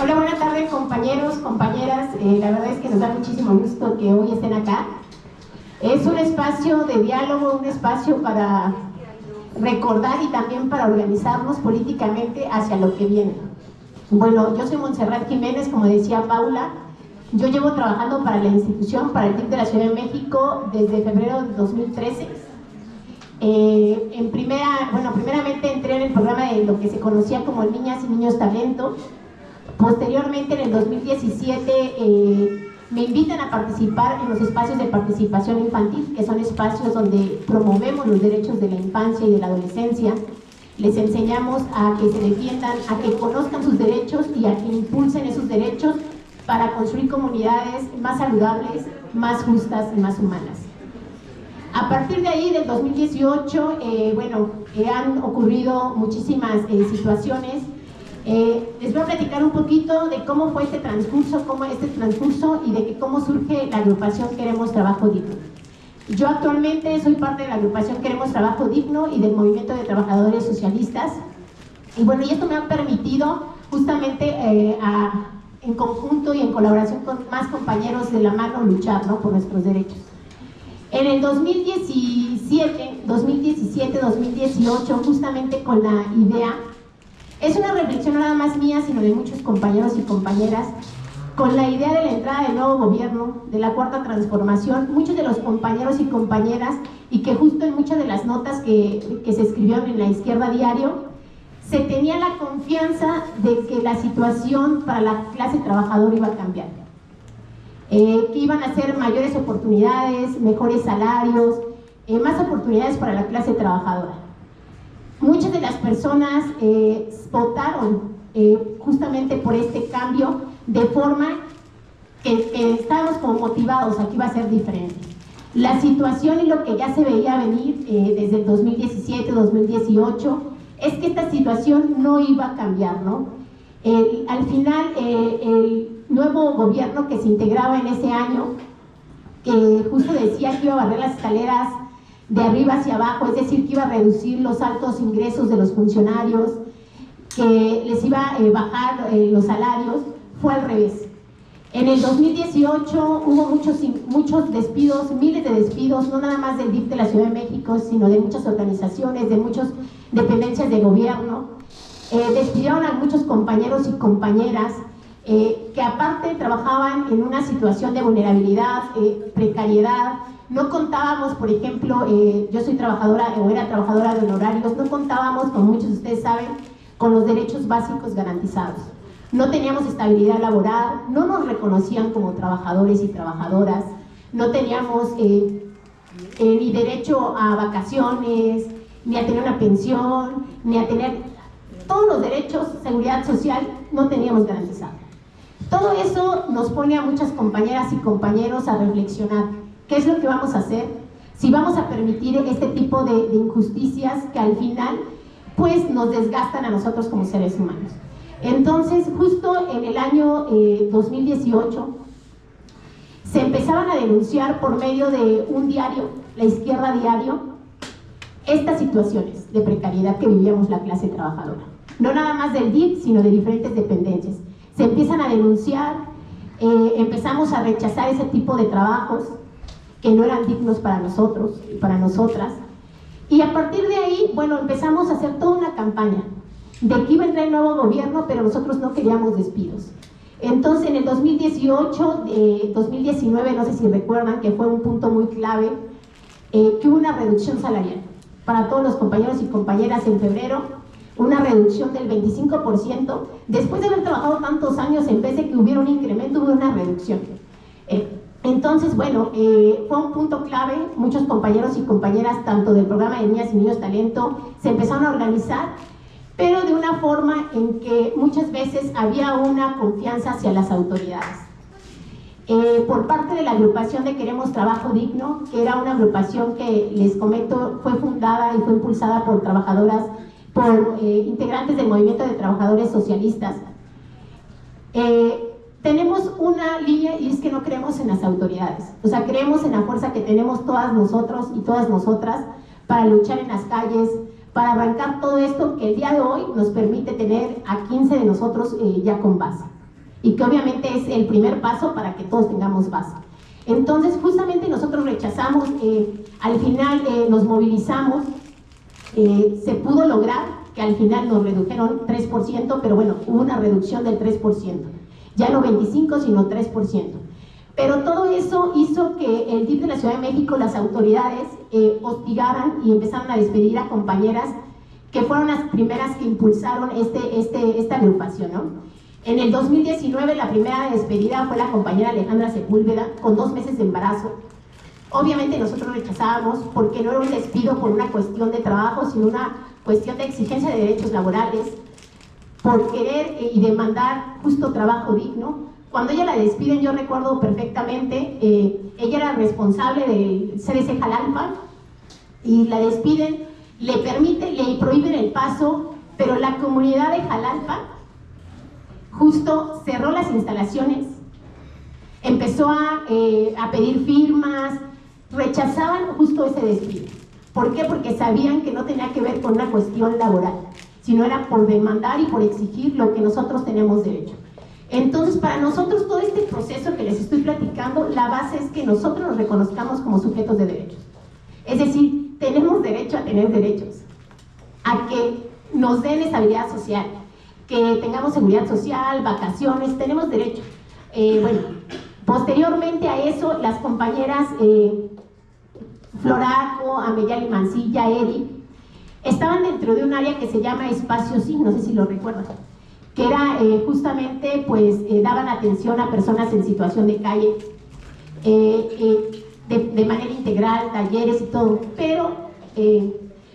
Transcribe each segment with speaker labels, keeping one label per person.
Speaker 1: Hola, buenas tardes compañeros, compañeras. La verdad es que nos da muchísimo gusto que hoy estén acá. Es un espacio de diálogo, un espacio para recordar y también para organizarnos políticamente hacia lo que viene. Bueno, yo soy Montserrat Jiménez, como decía Paula. Yo llevo trabajando para la institución, para el TIC de la Ciudad de México desde febrero de 2013. Primeramente entré en el programa de lo que se conocía como Niñas y Niños Talento. Posteriormente, en el 2017, me invitan a participar en los espacios de participación infantil, que son espacios donde promovemos los derechos de la infancia y de la adolescencia. Les enseñamos a que se defiendan, a que conozcan sus derechos y a que impulsen esos derechos para construir comunidades más saludables, más justas y más humanas. A partir de ahí, del 2018, han ocurrido muchísimas situaciones. Les voy a platicar un poquito de cómo fue este transcurso y de cómo surge la agrupación Queremos Trabajo Digno. Yo actualmente soy parte de la agrupación Queremos Trabajo Digno y del Movimiento de Trabajadores Socialistas. Y esto me ha permitido justamente en conjunto y en colaboración con más compañeros de la mano luchar, ¿no?, por nuestros derechos. En el 2017-2018, justamente con la idea, es una reflexión no nada más mía, sino de muchos compañeros y compañeras, con la idea de la entrada del nuevo gobierno, de la Cuarta Transformación, muchos de los compañeros y compañeras, y que justo en muchas de las notas que se escribieron en La Izquierda Diario, se tenía la confianza de que la situación para la clase trabajadora iba a cambiar. Que iban a ser mayores oportunidades, mejores salarios, más oportunidades para la clase trabajadora. Muchas de las personas votaron justamente por este cambio, de forma que estábamos como motivados a que iba a ser diferente. La situación y lo que ya se veía venir desde el 2017-2018 es que esta situación no iba a cambiar, ¿no? Al final, el nuevo gobierno que se integraba en ese año, que justo decía que iba a barrer las escaleras de arriba hacia abajo, es decir, que iba a reducir los altos ingresos de los funcionarios, que les iba a bajar los salarios, fue al revés. En el 2018 hubo muchos despidos, miles de despidos, no nada más del DIF de la Ciudad de México, sino de muchas organizaciones, de muchas dependencias de gobierno. Despidieron a muchos compañeros y compañeras que aparte trabajaban en una situación de vulnerabilidad, precariedad. No contábamos, por ejemplo, yo soy trabajadora o era trabajadora de honorarios, no contábamos, como muchos de ustedes saben, con los derechos básicos garantizados. No teníamos estabilidad laboral, no nos reconocían como trabajadores y trabajadoras, no teníamos ni derecho a vacaciones, ni a tener una pensión, ni a tener todos los derechos, seguridad social, no teníamos garantizado. Todo eso nos pone a muchas compañeras y compañeros a reflexionar. ¿Qué es lo que vamos a hacer? Si vamos a permitir este tipo de injusticias que al final pues nos desgastan a nosotros como seres humanos. Entonces, justo en el año 2018 se empezaban a denunciar por medio de un diario, La Izquierda Diario, estas situaciones de precariedad que vivíamos la clase trabajadora. No nada más del DIF, sino de diferentes dependencias. Se empiezan a denunciar, empezamos a rechazar ese tipo de trabajos que no eran dignos para nosotros y para nosotras. Y a partir de ahí, empezamos a hacer toda una campaña de que iba a entrar el nuevo gobierno, pero nosotros no queríamos despidos. Entonces, en el 2018, 2019, no sé si recuerdan, que fue un punto muy clave, que hubo una reducción salarial para todos los compañeros y compañeras en febrero, una reducción del 25%. Después de haber trabajado tantos años, en vez de que hubiera un incremento, hubo una reducción. Entonces, fue un punto clave. Muchos compañeros y compañeras, tanto del programa de Niñas y Niños Talento, se empezaron a organizar, pero de una forma en que muchas veces había una confianza hacia las autoridades. Por parte de la agrupación de Queremos Trabajo Digno, que era una agrupación que, les comento, fue fundada y fue impulsada por trabajadoras, por integrantes del Movimiento de Trabajadores Socialistas. Tenemos una línea, y es que no creemos en las autoridades, o sea, creemos en la fuerza que tenemos todas nosotros y todas nosotras para luchar en las calles, para arrancar todo esto que el día de hoy nos permite tener a 15 de nosotros ya con base. y que obviamente es el primer paso para que todos tengamos base. Entonces, justamente nosotros rechazamos, al final nos movilizamos, se pudo lograr que al final nos redujeron 3%, pero bueno, hubo una reducción del 3%, ya no 25%, sino 3%. Pero todo eso hizo que el DIF de la Ciudad de México, las autoridades, hostigaran y empezaron a despedir a compañeras que fueron las primeras que impulsaron esta agrupación, ¿no? En el 2019 la primera despedida fue la compañera Alejandra Sepúlveda, con 2 meses de embarazo. Obviamente nosotros rechazábamos porque no era un despido por una cuestión de trabajo, sino una cuestión de exigencia de derechos laborales, por querer y demandar justo trabajo digno. Cuando ella la despiden, yo recuerdo perfectamente, ella era responsable del CDC Jalalpa y la despiden, le prohíben el paso, pero la comunidad de Jalalpa justo cerró las instalaciones, empezó a pedir firmas, rechazaban justo ese despido. ¿Por qué? Porque sabían que no tenía que ver con una cuestión laboral, sino era por demandar y por exigir lo que nosotros tenemos derecho. Entonces, para nosotros todo este proceso que les estoy platicando, la base es que nosotros nos reconozcamos como sujetos de derechos. Es decir, tenemos derecho a tener derechos, a que nos den estabilidad social, que tengamos seguridad social, vacaciones, tenemos derecho. Bueno, posteriormente a eso, las compañeras Floraco, Ameyali Mancilla, Eri, estaban dentro de un área que se llama Espacio Sí, no sé si lo recuerdan, que era justamente, pues, daban atención a personas en situación de calle, de manera integral, talleres y todo, pero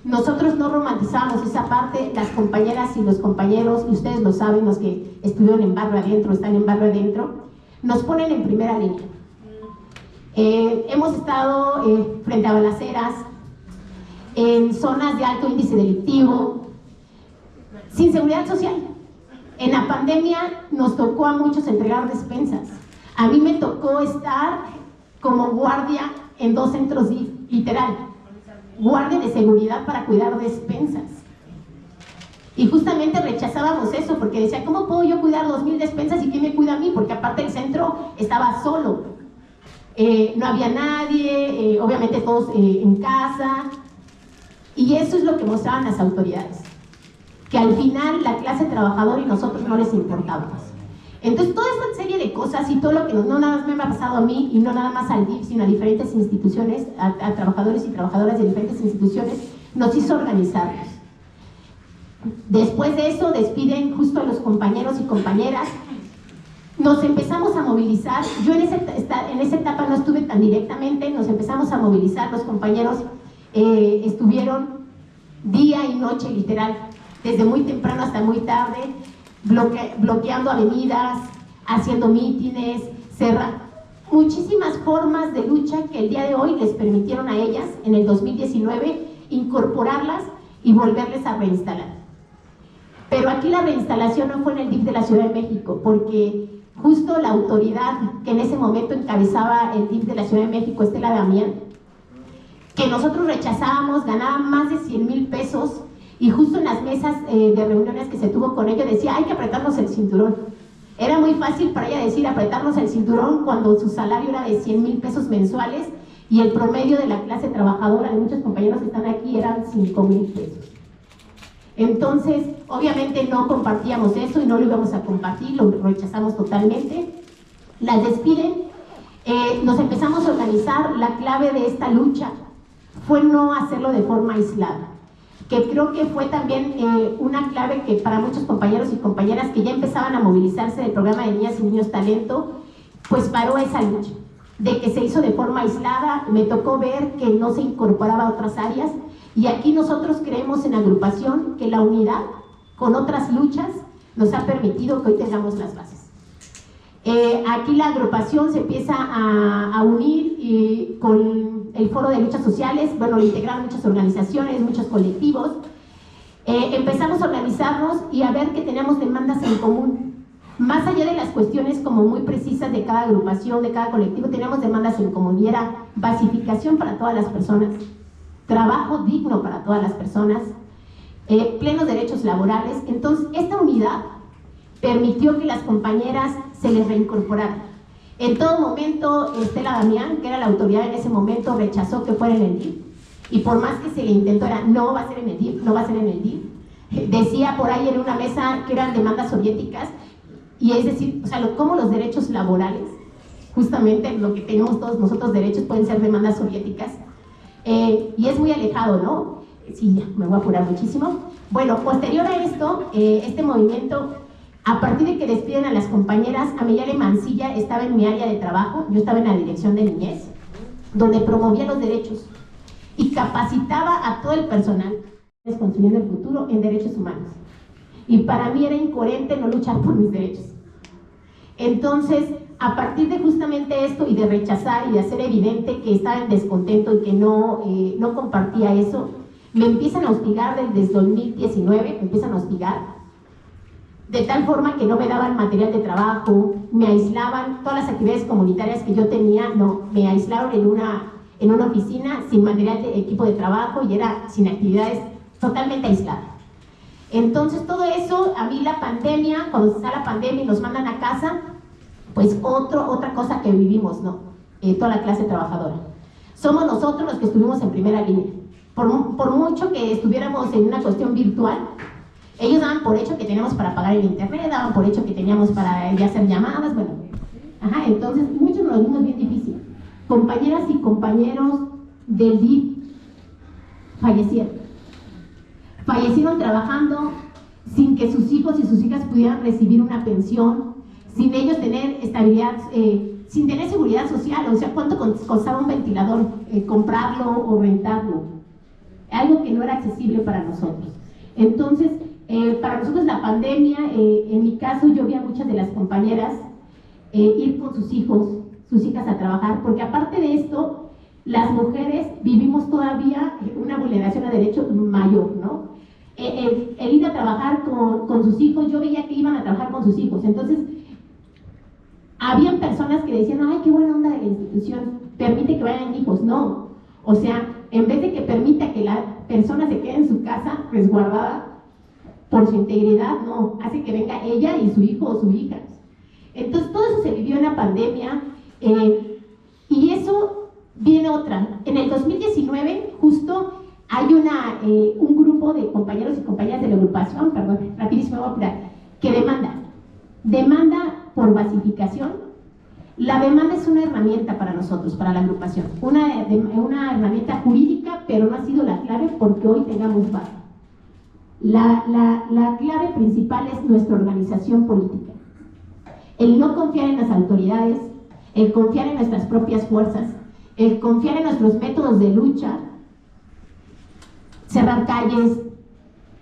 Speaker 1: nosotros no romantizamos esa parte. Las compañeras y los compañeros, y ustedes lo saben, los que estuvieron en barrio adentro, están en barrio adentro, nos ponen en primera línea. Hemos estado frente a balaceras, en zonas de alto índice delictivo, sin seguridad social. En la pandemia nos tocó a muchos entregar despensas. A mí me tocó estar como guardia en 2 centros DIF, literal, guardia de seguridad para cuidar despensas. Y justamente rechazábamos eso, porque decía, ¿cómo puedo yo cuidar 2000 despensas y quién me cuida a mí? Porque aparte el centro estaba solo, no había nadie, obviamente todos en casa, y eso es lo que mostraban las autoridades, que al final la clase trabajadora y nosotros no les importábamos. Entonces toda esta serie de cosas y todo lo que no nada más me ha pasado a mí, y no nada más al DIF, sino a diferentes instituciones, a trabajadores y trabajadoras de diferentes instituciones, nos hizo organizarnos. Después de eso despiden justo a los compañeros y compañeras, nos empezamos a movilizar. Yo en esa etapa no estuve tan directamente, nos empezamos a movilizar, los compañeros estuvieron día y noche literal, desde muy temprano hasta muy tarde, bloqueando avenidas, haciendo mítines, cerrando, muchísimas formas de lucha que el día de hoy les permitieron a ellas, en el 2019, incorporarlas y volverles a reinstalar. Pero aquí la reinstalación no fue en el DIF de la Ciudad de México, porque justo la autoridad que en ese momento encabezaba el DIF de la Ciudad de México, Estela Damián, que nosotros rechazábamos, ganaba más de 100,000 pesos, y justo en las mesas de reuniones que se tuvo con ella decía, hay que apretarnos el cinturón. Era muy fácil para ella decir apretarnos el cinturón cuando su salario era de 100,000 pesos mensuales y el promedio de la clase trabajadora de muchos compañeros que están aquí eran 5,000 pesos. Entonces, obviamente no compartíamos eso y no lo íbamos a compartir, lo rechazamos totalmente. Las despiden, nos empezamos a organizar. La clave de esta lucha fue no hacerlo de forma aislada, que creo que fue también una clave que para muchos compañeros y compañeras que ya empezaban a movilizarse del programa de Niñas y Niños Talento, pues paró esa lucha, de que se hizo de forma aislada. Me tocó ver que no se incorporaba a otras áreas, y aquí nosotros creemos en agrupación, que la unidad con otras luchas nos ha permitido que hoy tengamos las bases. Aquí la agrupación se empieza a unir con el Foro de Luchas Sociales, bueno, lo integraron muchas organizaciones, muchos colectivos. Empezamos a organizarnos y a ver que tenemos demandas en común. Más allá de las cuestiones como muy precisas de cada agrupación, de cada colectivo, tenemos demandas en común, y era basificación para todas las personas, trabajo digno para todas las personas, plenos derechos laborales. Entonces, esta unidad permitió que las compañeras se les reincorporaran. En todo momento, Estela Damián, que era la autoridad en ese momento, rechazó que fuera en el DIF, y por más que se le intentó, era no va a ser en el DIF, no va a ser en el DIF. Decía por ahí en una mesa que eran demandas soviéticas, y es decir, o sea, cómo los derechos laborales, justamente lo que tenemos todos nosotros derechos, pueden ser demandas soviéticas, y es muy alejado, ¿no? Sí, ya, me voy a apurar muchísimo. Bueno, posterior a esto, este movimiento, a partir de que despiden a las compañeras, Ameyale Mancilla estaba en mi área de trabajo, yo estaba en la dirección de niñez, donde promovía los derechos y capacitaba a todo el personal construyendo el futuro en derechos humanos. Y para mí era incoherente no luchar por mis derechos. Entonces, a partir de justamente esto y de rechazar y de hacer evidente que estaba en descontento y que no compartía eso, me empiezan a hostigar desde 2019, me empiezan a hostigar, de tal forma que no me daban material de trabajo, me aislaban, todas las actividades comunitarias que yo tenía, no, me aislaron en una oficina sin material de equipo de trabajo y era sin actividades, totalmente aislada. Entonces todo eso, a mí la pandemia, cuando se da la pandemia y nos mandan a casa, pues otra cosa que vivimos, ¿no? Toda la clase trabajadora. Somos nosotros los que estuvimos en primera línea. Por mucho que estuviéramos en una cuestión virtual, ellos daban por hecho que teníamos para pagar el internet, daban por hecho que teníamos para ya hacer llamadas, bueno. Ajá, entonces muchos nos lo vimos bien difícil. Compañeras y compañeros del DIF fallecieron trabajando sin que sus hijos y sus hijas pudieran recibir una pensión, sin ellos tener estabilidad, sin tener seguridad social. O sea, ¿cuánto costaba un ventilador comprarlo o rentarlo? Algo que no era accesible para nosotros. Entonces, para nosotros la pandemia, en mi caso yo vi a muchas de las compañeras ir con sus hijos, sus hijas a trabajar, porque aparte de esto, las mujeres vivimos todavía una vulneración a derechos mayor, ¿no? El ir a trabajar con sus hijos, yo veía que iban a trabajar con sus hijos, entonces habían personas que decían, ay, qué buena onda de la institución, permite que vayan hijos. No, o sea, en vez de que permita que la persona se quede en su casa resguardada por su integridad, no, hace que venga ella y su hijo o su hija. Entonces todo eso se vivió en la pandemia, y eso viene otra. En el 2019 justo hay un grupo de compañeros y compañeras de la agrupación, perdón, rapidísimo voy a apurar, que demanda por basificación. La demanda es una herramienta para nosotros, para la agrupación, una herramienta jurídica, pero no ha sido la clave porque hoy tengamos paz. La clave principal es nuestra organización política. El no confiar en las autoridades, el confiar en nuestras propias fuerzas, el confiar en nuestros métodos de lucha, cerrar calles,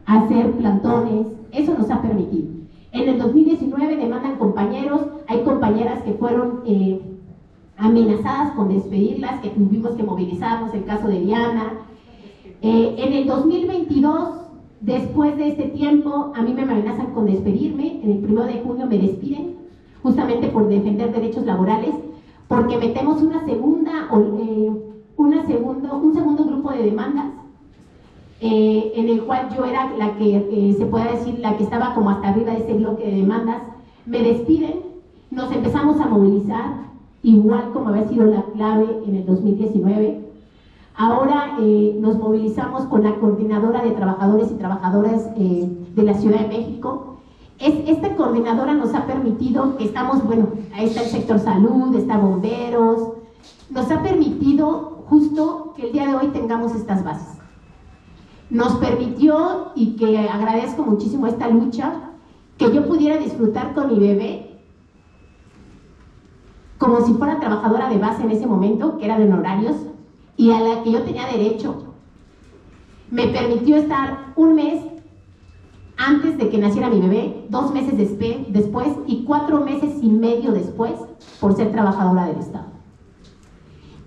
Speaker 1: hacer plantones, eso nos ha permitido. En el 2019 demandan compañeros, hay compañeras que fueron amenazadas con despedirlas, que tuvimos que movilizarnos, el caso de Diana. En el 2022, después de este tiempo, a mí me amenazan con despedirme, en el 1 de junio me despiden, justamente por defender derechos laborales, porque metemos un segundo grupo de demandas, en el cual yo era la que, se puede decir, la que estaba como hasta arriba de ese bloque de demandas. Me despiden, nos empezamos a movilizar, igual como había sido la clave en el 2019. Ahora nos movilizamos con la Coordinadora de Trabajadores y Trabajadoras de la Ciudad de México. Esta coordinadora nos ha permitido que estamos, bueno, ahí está el sector salud, está bomberos, nos ha permitido justo que el día de hoy tengamos estas bases. Nos permitió, y que agradezco muchísimo esta lucha, que yo pudiera disfrutar con mi bebé como si fuera trabajadora de base en ese momento, que era de honorarios, y a la que yo tenía derecho. Me permitió estar un mes antes de que naciera mi bebé, 2 meses después y 4 meses y medio después por ser trabajadora del Estado.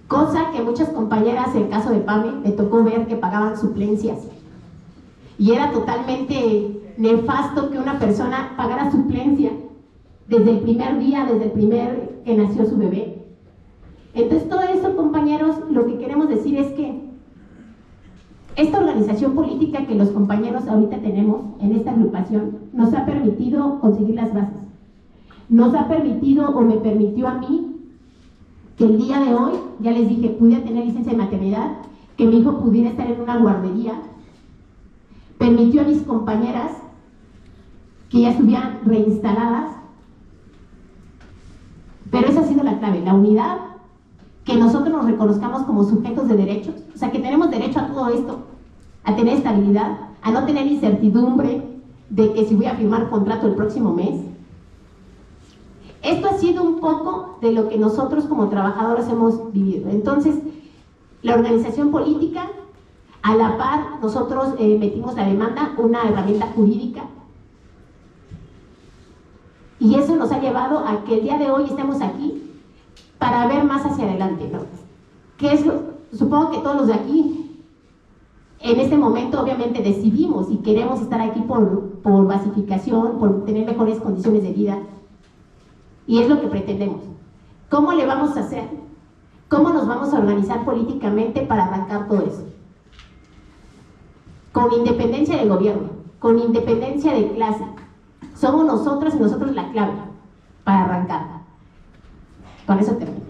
Speaker 1: Cosa que muchas compañeras, en el caso de Pame, me tocó ver que pagaban suplencias. Y era totalmente nefasto que una persona pagara suplencia desde el primer día, desde el primer que nació su bebé. Entonces todo eso, compañeros, lo que queremos decir es que esta organización política que los compañeros ahorita tenemos en esta agrupación nos ha permitido permitido conseguir las bases. Nos ha permitido o me permitió a mí que el día de hoy, ya les dije, pudiera tener licencia de maternidad, que mi hijo pudiera estar en una guardería, permitió a mis compañeras que ya estuvieran reinstaladas, pero esa ha sido la clave, la unidad, que nosotros nos reconozcamos como sujetos de derechos, o sea, que tenemos derecho a todo esto, a tener estabilidad, a no tener incertidumbre de que si voy a firmar contrato el próximo mes. Esto ha sido un poco de lo que nosotros como trabajadores hemos vivido. Entonces, la organización política, a la par, nosotros metimos la demanda, una herramienta jurídica, y eso nos ha llevado a que el día de hoy estemos aquí para ver más hacia adelante, ¿no? Que es, supongo que todos los de aquí, en este momento obviamente decidimos y queremos estar aquí por basificación, por tener mejores condiciones de vida, y es lo que pretendemos. ¿Cómo le vamos a hacer? ¿Cómo nos vamos a organizar políticamente para arrancar todo eso? Con independencia del gobierno, con independencia de clase. Somos nosotros y nosotros la clave para arrancar. Con eso termino.